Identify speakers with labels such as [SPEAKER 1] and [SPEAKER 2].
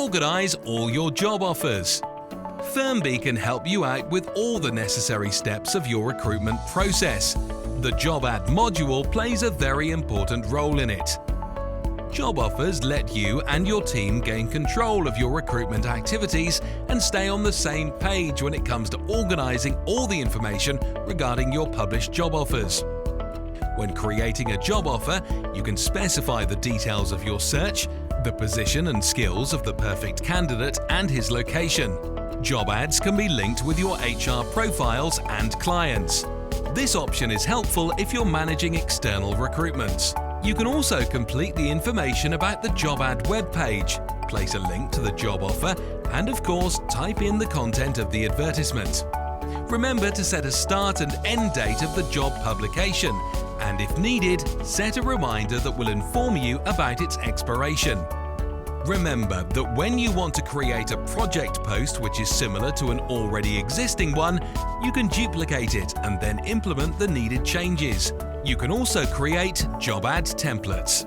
[SPEAKER 1] organise all your job offers. Firmbee can help you out with all the necessary steps of your recruitment process. The Job Ad module plays a very important role in it. Job offers let you and your team gain control of your recruitment activities and stay on the same page when it comes to organising all the information regarding your published job offers. When creating a job offer, you can specify the details of your search, the position and skills of the perfect candidate and his location. Job ads can be linked with your HR profiles and clients. This option is helpful if you're managing external recruitments. You can also complete the information about the job ad webpage, place a link to the job offer, and of course, type in the content of the advertisement. Remember to set a start and end date of the job publication, and if needed, set a reminder that will inform you about its expiration. Remember that when you want to create a project post which is similar to an already existing one, you can duplicate it and then implement the needed changes. You can also create job ad templates.